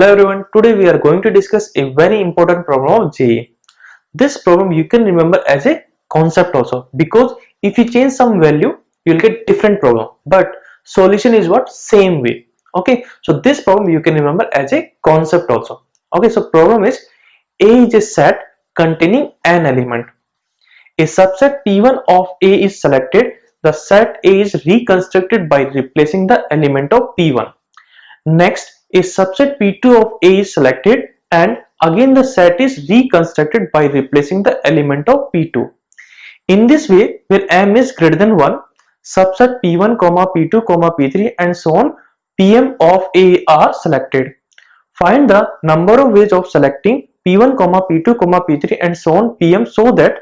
Hello everyone, today we are going to discuss a very important problem of JEE. This problem you can remember as a concept also, because if you change some value you will get different problem, but solution is what? Same way. Okay, so this problem you can remember as a concept also. Okay, so problem is A is a set containing an element. A subset P1 of A is selected. The set A is reconstructed by replacing the element of P1. Next, a subset P2 of A is selected and again the set is reconstructed by replacing the element of P2. In this way, where M is greater than 1, subset P1, P2, P3 and so on Pm of A are selected. Find the number of ways of selecting P1, P2, P3 and so on Pm so that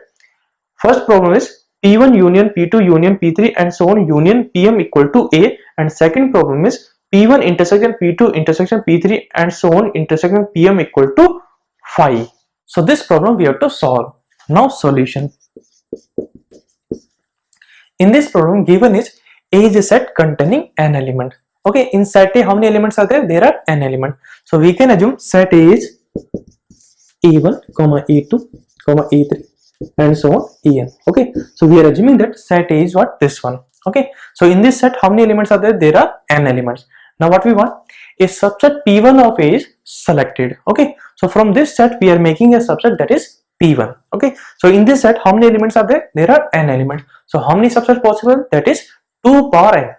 first problem is P1 union P2 union P3 and so on union Pm equal to A, and second problem is P1 intersection P2 intersection P3 and so on intersection Pm equal to 5. So this problem we have to solve. Now solution. In this problem given is A is a set containing an element. Okay, in set A how many elements are there? There are n elements. So we can assume set A is A1, A2, A3 and so on En. Okay, so we are assuming that set A is what? This one. Okay, so in this set how many elements are there? There are n elements. Now what we want? A subset P1 of A is selected. Okay, so from this set we are making a subset that is P1. Okay, so in this set how many elements are there? There are n elements. So how many subsets possible? That is 2 power n.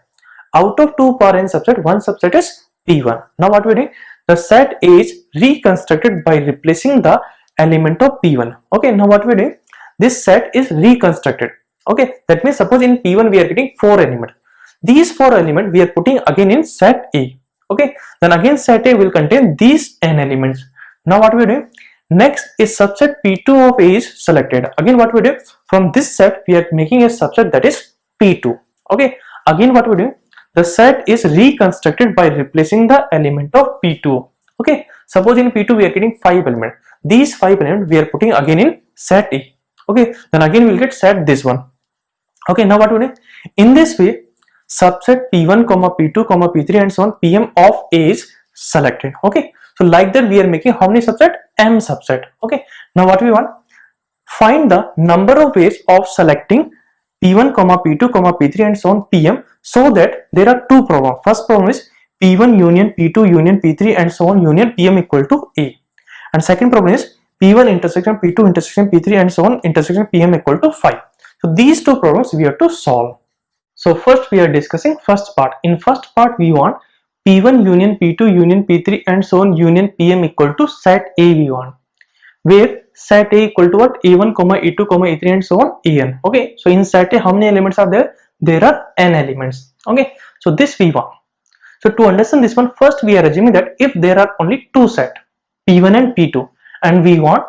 Out of 2 power n subset, one subset is P1. Now what we do? The set A is reconstructed by replacing the element of P1. Okay, now what we do? This set is reconstructed. Okay, that means suppose in P1 we are getting 4 elements. These 4 elements we are putting again in set A. Okay, then again set A will contain these n elements. Now what we do? Next is subset P2 of A is selected. Again what we do? From this set we are making a subset that is P2. Okay, again what we do? The set is reconstructed by replacing the element of P2. Okay, suppose in P2 we are getting 5 elements. These 5 elements we are putting again in set A. Okay, then again we will get set this one. Okay, now what we do? In this way, subset P1, P2, P3 and so on Pm of A is selected. Okay, so like that we are making how many subset? M subset. Okay, now what we want? Find the number of ways of selecting P1, P2, P3 and so on Pm so that there are two problems. First problem is P1 union P2 union P3 and so on union Pm equal to A, and second problem is P1 intersection P2 intersection P3 and so on intersection Pm equal to 5. So these two problems we have to solve. So first we are discussing first part. In first part we want P1 union P2 union P3 and so on union Pm equal to set A we want, where set A equal to what? A1, A2, A3 and so on En. Okay, so in set A how many elements are there? There are n elements. Okay, so this we want. So to understand this one, first we are assuming that if there are only two sets P1 and P2 and we want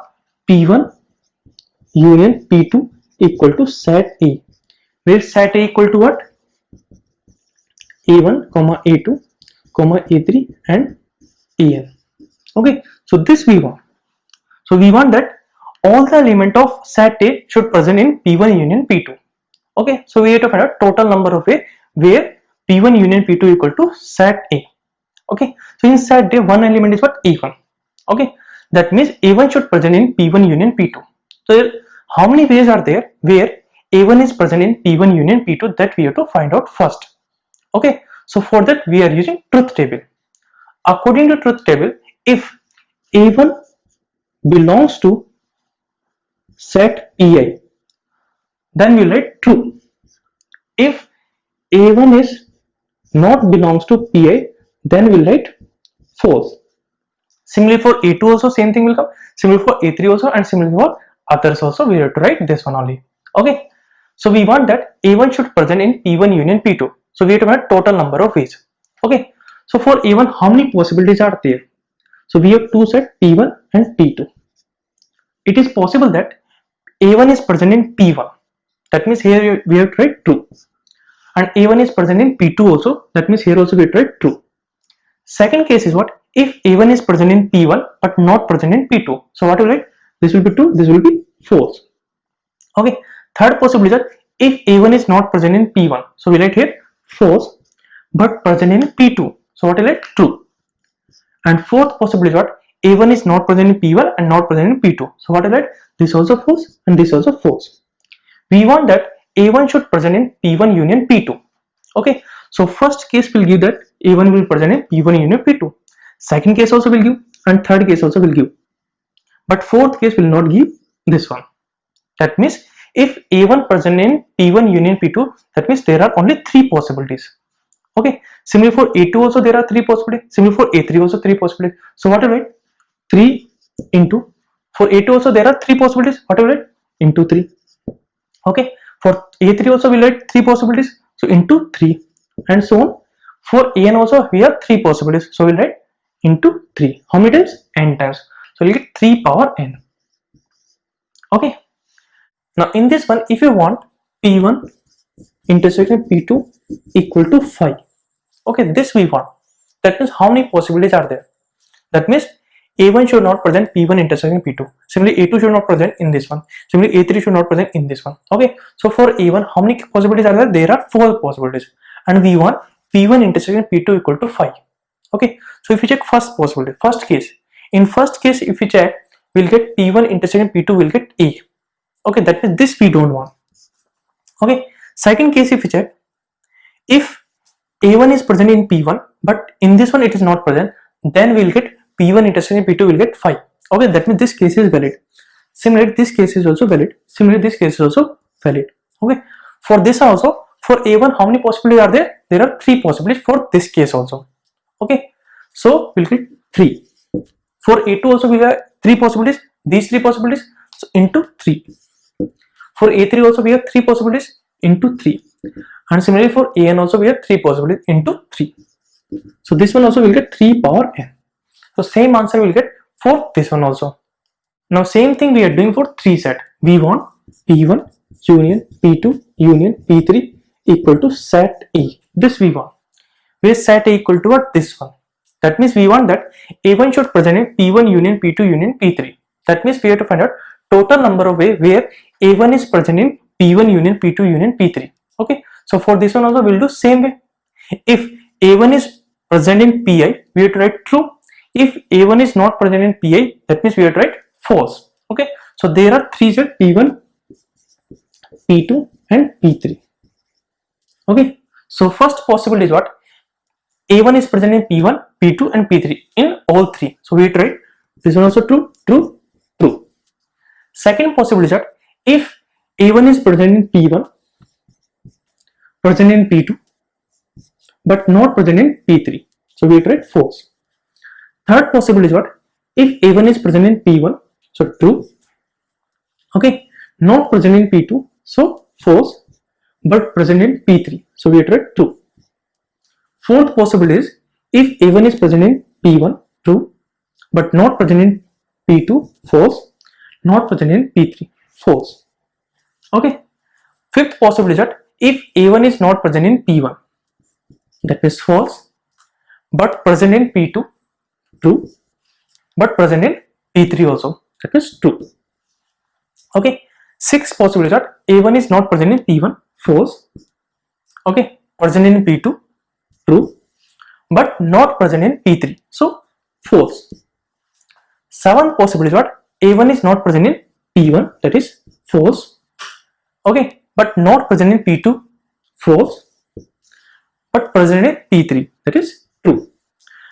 P1 union P2 equal to set A, where set A equal to what? A1, A2, A3 and En. Okay, so this we want. So we want that all the element of set A should present in P1 union P2. Okay, so we have to find out total number of A where P1 union P2 equal to set A. Okay, so in set A one element is what? A1. Okay, that means A1 should present in P1 union P2. So how many ways are there where A1 is present in P1 union P2? That we have to find out first. Okay, so for that we are using truth table. According to truth table, if A1 belongs to set Pi, then we will write true. If A1 is not belongs to Pi, then we will write false. Similarly for A2 also same thing will come. Similarly for A3 also, and similarly for others also we have to write this one only. Okay, so we want that A1 should present in P1 union P2. So we have to find total number of ways. Okay, so for A1 how many possibilities are there? So we have two sets P1 and P2. It is possible that A1 is present in P1. That means here we have to write true. And A1 is present in P2 also. That means here also we have to write true. Second case is what? If A1 is present in P1 but not present in P2. So what will write? This will be true. This will be false. Okay. Third possibility is that if A1 is not present in P1. So we write here false but present in P2. So what will write? True. And fourth possibility is what? A1 is not present in P1 and not present in P2. So what is that? This also false and this also false. We want that A1 should present in P1 union P2. Okay, so first case will give that A1 will present in P1 union P2. Second case also will give, and third case also will give. But fourth case will not give this one. That means if A1 present in P1 union P2, that means there are only three possibilities. Okay, similarly for A2 also there are three possibilities. Similarly for A3 also three possibilities. So what will write? 3 into, for A2 also there are three possibilities. What will write? Into 3. Okay, for A3 also we'll write three possibilities. So into 3 and so on. For AN also we have three possibilities. So we'll write into 3. How many times? N times. So we'll get 3 power n. Okay. Now in this one, if you want P1 intersection P2 equal to 5. Okay, this we want. That means how many possibilities are there? That means A1 should not present P1 intersection P2. Similarly, A2 should not present in this one. Similarly, A3 should not present in this one. Okay, so for A1, how many possibilities are there? There are 4 possibilities. And we want P1 intersection P2 equal to 5. Okay, so if you check first possibility, first case. In first case, if you check, we'll get P1 intersection P2 will get A. Okay, that means this we don't want. Okay, second case, if you check, if A1 is present in P1, but in this one it is not present, then we'll get P1 intersection P2 will get 5. Okay, that means this case is valid. Similarly, this case is also valid. Similarly, this case is also valid. Okay, for this also, for A1, how many possibilities are there? There are 3 possibilities for this case also. Okay, so we'll get 3. For A2 also we have 3 possibilities. These 3 possibilities, so into 3. For A3 also we have 3 possibilities into 3. And similarly for AN also we have 3 possibilities into 3. So this one also will get 3 power n. So same answer we'll get for this one also. Now same thing we are doing for 3 set. We want P1 union P2 union P3 equal to set A. This we want. Where set A equal to what? This one. That means we want that A1 should present in P1 union P2 union P3. That means we have to find out total number of ways where A1 is present in P1 union P2 union P3. Okay, so for this one also we'll do same way. If A1 is present in Pi, we have to write true. If A1 is not present in Pi, that means we have to write false. Okay, so there are 3 sets: P1, P2 and P3. Okay, so first possibility is what? A1 is present in P1, P2 and P3 in all 3. So we have to write this one also true, true, true. Second possibility is that if A1 is present in P1, present in P2, but not present in P3. So we have to write false. Third possibility is what? If A1 is present in P1, so true. Okay, not present in P2, so false, but present in P3. So we have to write true. Fourth possibility is if A1 is present in P1, true, but not present in P2, false, not present in P3, false. Okay. Fifth possibility is that if A1 is not present in P1, that is false, but present in P2, true, but present in P3 also, that is true. Okay. Sixth possibility is that A1 is not present in P1, false, okay, present in P2, true, but not present in P3, so false. Seventh possibility is what? A1 is not present in P1, that is false, okay, but not present in P2, false, but present in P3, that is true.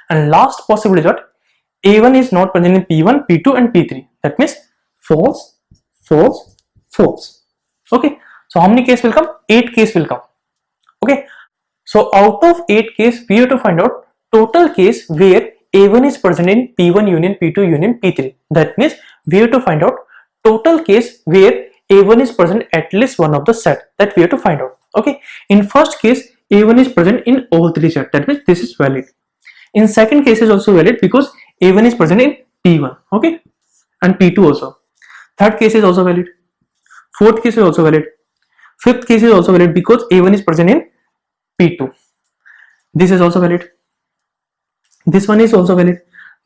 And last possibility is what? A1 is not present in P1, P2 and P3, that means false, false, false. Okay, so how many cases will come? 8 cases will come. Okay, so out of 8 cases we have to find out total case where A1 is present in P1 union P2 union P3. That means we have to find out total case where A1 is present at least one of the set, that we have to find out. Okay, in first case A1 is present in all 3 sets, that means this is valid. In second case is also valid because A1 is present in P1, okay, and P2 also. Third case is also valid. Fourth case is also valid. Fifth case is also valid because A1 is present in P2. This is also valid. This one is also valid.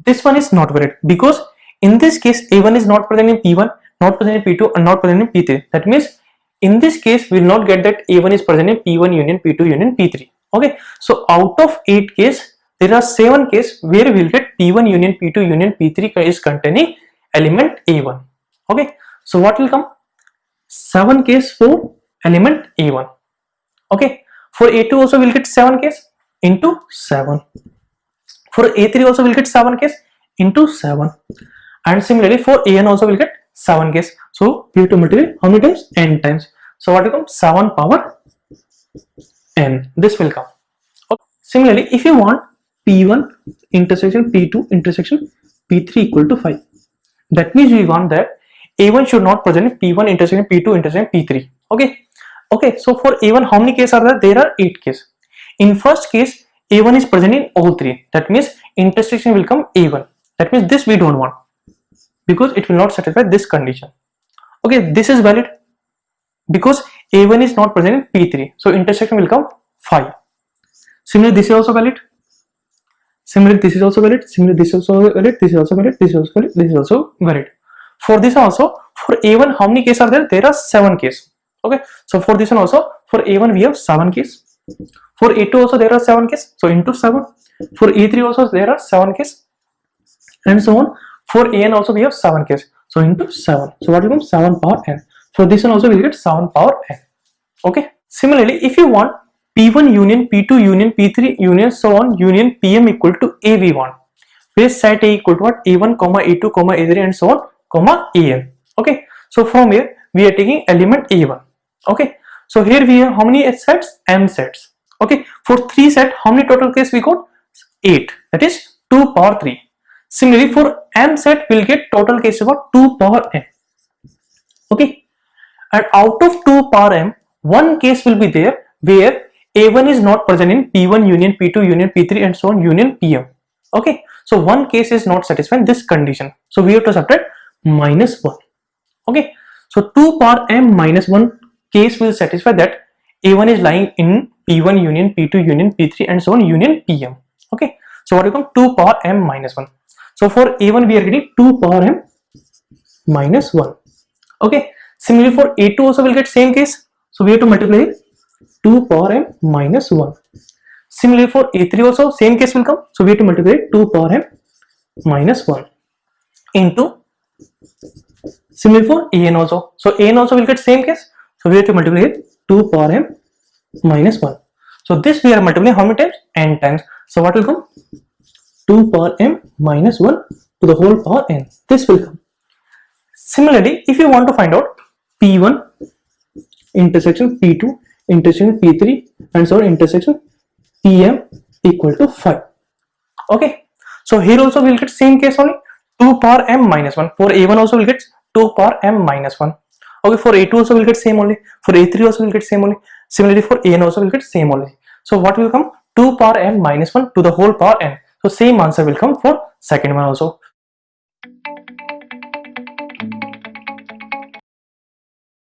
This one is not valid because in this case A1 is not present in P1, not present in P2 and not present in P3. That means in this case we will not get that A1 is present in P1 union P2 union P3. Okay, so out of 8 cases there are 7 cases where we will get P1 union P2 union P3 is containing element A1. Okay, so what will come? 7 cases for element A1. Okay, for A2 also we'll get 7 cases into 7. For A3 also we'll get 7 cases into 7. And similarly for AN also we'll get 7 cases. So we have to multiply how many times? N times. So what will come? 7 power n. This will come. Okay. Similarly, if you want P1 intersection P2 intersection P3 equal to 5, that means we want that A1 should not present in P1 intersection P2 intersection P3. Okay. Okay. So for A1, how many cases are there? There are 8 cases. In first case, A1 is present in all 3. That means intersection will come A1. That means this we don't want because it will not satisfy this condition. Okay. This is valid because A1 is not present in P3. So intersection will come 5. Similarly, this is also valid. Similarly, this is also valid. Similarly, this is also valid. This is also valid. This is also valid. This is also valid. For this also, for A1, how many cases are there? There are 7 cases. Okay. So for this one also, for A1 we have 7 cases. For A2 also there are 7 cases. So into 7. For A3 also there are 7 cases. And so on. For AN also we have 7 cases. So into 7. So what will come? 7 power n. For this one also we will get 7 power n. Okay. Similarly, if you want P1 union P2 union P3 union so on union PM equal to A we want, where set A equal to what? A1 comma A2 comma A3 and so on comma AN. Okay. So from here we are taking element A1. Okay. So here we have how many sets? M sets. Okay. For 3 set, how many total cases we got? 8. That is 2 power 3. Similarly, for M set we'll get total cases about 2 power n. Okay. And out of 2 power m, one case will be there where A1 is not present in P1 union P2 union P3 and so on union PM. Okay. So one case is not satisfying this condition. So we have to subtract -1. Okay. So 2 power m minus 1 case will satisfy that A1 is lying in P1 union P2 union P3 and so on union PM. Okay. So what will come? 2 power m minus 1. So for A1 we are getting 2 power m minus 1. Okay. Similarly for A2 also will get same case. So we have to multiply 2 power m minus 1. Similarly for A3 also same case will come. So we have to multiply 2 power m minus 1 into. Similarly for AN also. So AN also will get same case. So we have to multiply 2 power m minus 1. So this we are multiplying how many times? N times. So what will come? 2 power m minus 1 to the whole power n. This will come. Similarly, if you want to find out P1 intersection P2 intersection P3 and so on intersection PM equal to 5. Okay. So here also we will get same case only 2 power m minus 1. For A1 also we will get 2 power m minus 1. Okay. For A2 also we will get same only. For A3 also we will get same only. Similarly for AN also we will get same only. So what will come? 2 power m minus 1 to the whole power n. So same answer will come for second one also.